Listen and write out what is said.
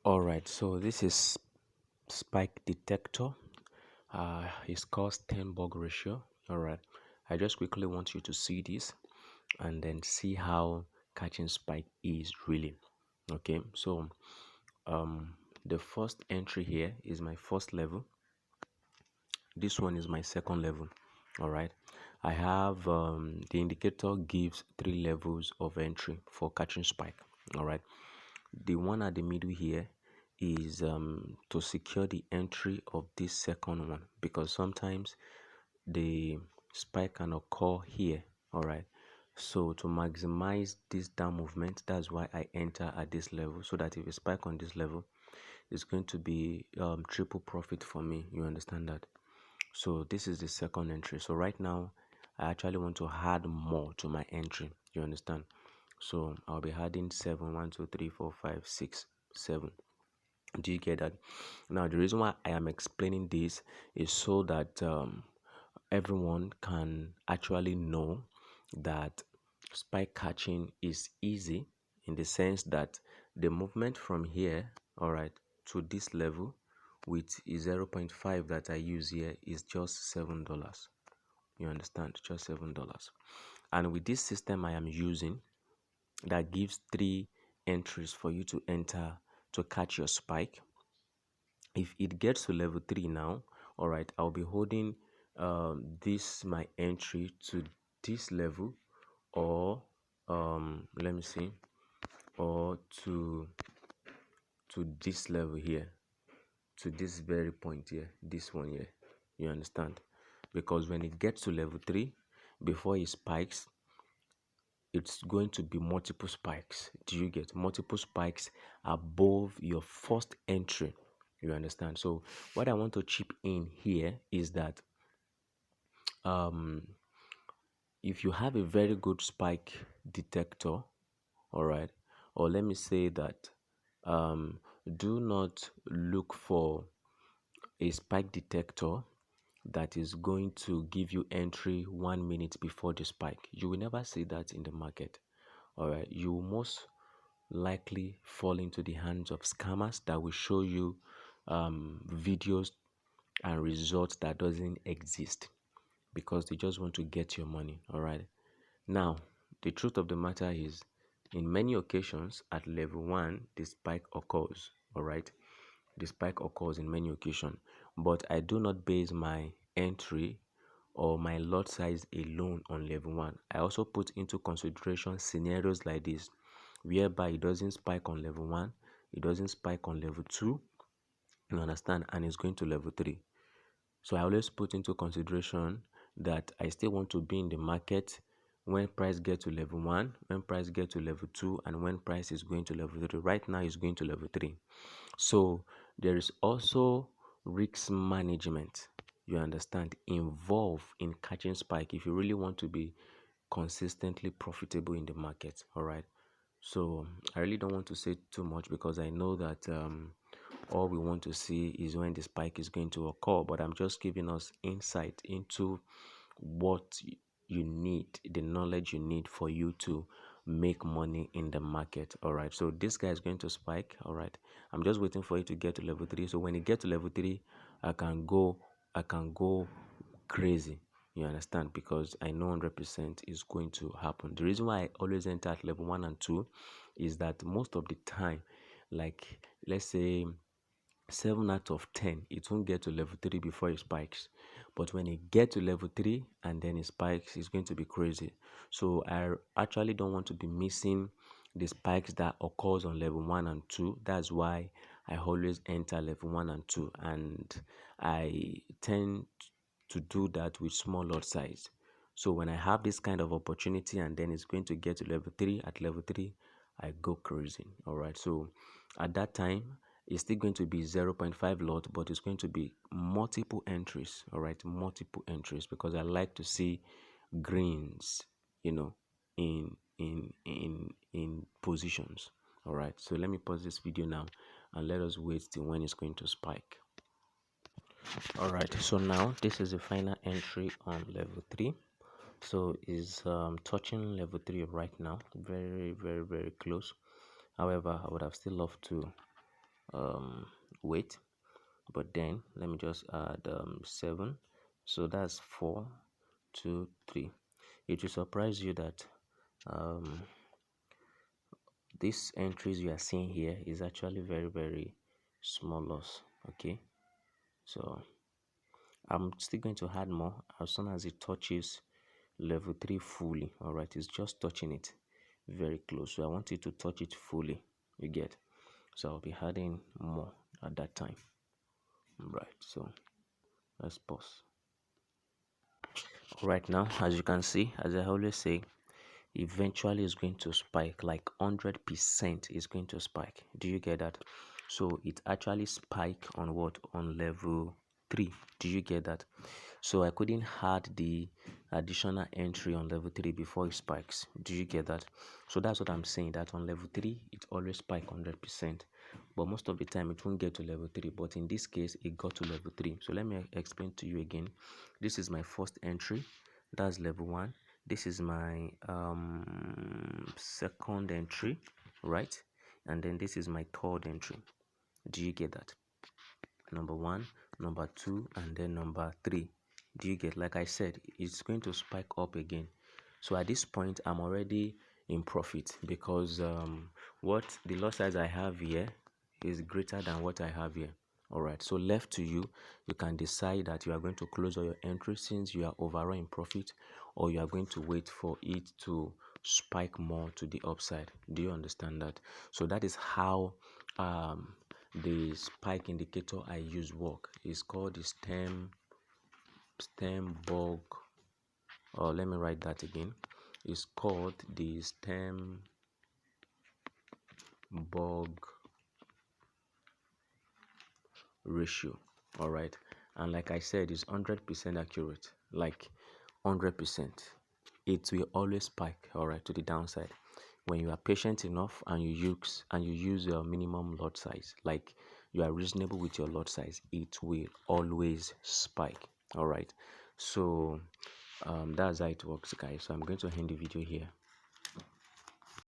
Alright, so this is spike detector. It's called Sternberg ratio. Alright, I just quickly want you to see this and then see how catching spike is really. Okay, so um the first entry here is my first level. This one is my second level. Alright, I have the indicator gives 3 levels of entry for catching spike. Alright, the one at the middle here is to secure the entry of this second one, because sometimes the spike can occur here. All right, so to maximize this down movement, that's why I enter at this level, so that if a spike on this level, it's going to be triple profit for me. You understand that? So this is the second entry. So right now I actually want to add more to my entry. You understand? So I'll be adding 7, 1, 2, 3, 4, 5, 6, 7. Do you get that? Now the reason why I am explaining this is so that everyone can actually know that spike catching is easy, in the sense that the movement from here, all right, to this level with 0.5 that I use here is just $7. You understand? Just $7. And with this system I am using, that gives 3 entries for you to enter to catch your spike. If it gets to level 3 now, all right, I'll be holding this my entry to this level, or let me see, or to this level here, to this very point here, this one here. You understand? Because when it gets to level 3, before it spikes, it's going to be multiple spikes. Do you get multiple spikes above your first entry? You understand? So what I want to chip in here is that if you have a very good spike detector, all right, or let me say that do not look for a spike detector that is going to give you entry 1 minute before the spike. You will never see that in the market. All right, you will most likely fall into the hands of scammers that will show you videos and results that doesn't exist, because they just want to get your money. All right, now the truth of the matter is, in many occasions at level 1 the spike occurs. All right, the spike occurs in many occasions, but I do not base my entry or my lot size alone on level 1. I also put into consideration scenarios like this, whereby it doesn't spike on level 1, it doesn't spike on level 2, you understand, and it's going to level 3. So I always put into consideration that I still want to be in the market when price get to level 1, when price get to level 2, and when price is going to level 3. Right now it's going to level 3. So there is also risk management, you understand, involved in catching spike if you really want to be consistently profitable in the market. All right, so I really don't want to say too much, because I know that all we want to see is when the spike is going to occur, but I'm just giving us insight into what you need, the knowledge you need for you to make money in the market. All right, so this guy is going to spike. All right, I'm just waiting for it to get to level 3. So when it get to level 3, I can go crazy. You understand? Because I know 100% is going to happen. The reason why I always enter at level 1 and 2 is that most of the time, like let's say 7 out of 10, it won't get to level 3 before it spikes. But when it gets to level 3 and then it spikes, it's going to be crazy. So I actually don't want to be missing the spikes that occurs on level 1 and 2. That's why I always enter level 1 and 2, and I tend to do that with small lot size. So when I have this kind of opportunity and then it's going to get to level 3, at level 3 I go crazy. All right, so at that time it's still going to be 0.5 lot, but it's going to be multiple entries. All right, multiple entries, because I like to see greens, you know, in positions. All right, so let me pause this video now and let us wait till when it's going to spike. All right, so now this is the final entry on level 3. So is touching level 3 right now, very close. However, I would have still loved to weight. But then let me just add 7, so that's 4, 2, 3. It will surprise you that um, these entries you are seeing here is actually very, very small loss. Okay, so I'm still going to add more as soon as it touches level 3 fully. All right, it's just touching it very close, so I want it to touch it fully, you get. So I'll be adding more at that time. Right, so let's pause. Right now, as you can see, as I always say, eventually it's going to spike, like 100% is going to spike. Do you get that? So it actually spike on what? On level 3. Do you get that? So I couldn't add the additional entry on level 3 before it spikes. Do you get that? So that's what I'm saying, that on level 3 it always spike 100%, but most of the time it won't get to level 3. But in this case it got to level 3. So let me explain to you again. This is my first entry, that's level 1. This is my second entry, right? And then this is my third entry. Do you get that? Number 1, number 2, and then number 3. Do you get? Like I said, it's going to spike up again. So at this point I'm already in profit, because what the lot size I have here is greater than what I have here. All right, so left to you, you can decide that you are going to close all your entries since you are overall in profit, or you are going to wait for it to spike more to the upside. Do you understand that? So that is how the spike indicator I use work. It's called the stem bug, or let me write that again. It's called the stem bug ratio. All right, and like I said, it's 100% accurate, like 100%. It will always spike, all right, to the downside when you are patient enough and you use your minimum lot size, like you are reasonable with your lot size. It will always spike. All right, so that's how it works, guys. So I'm going to end the video here.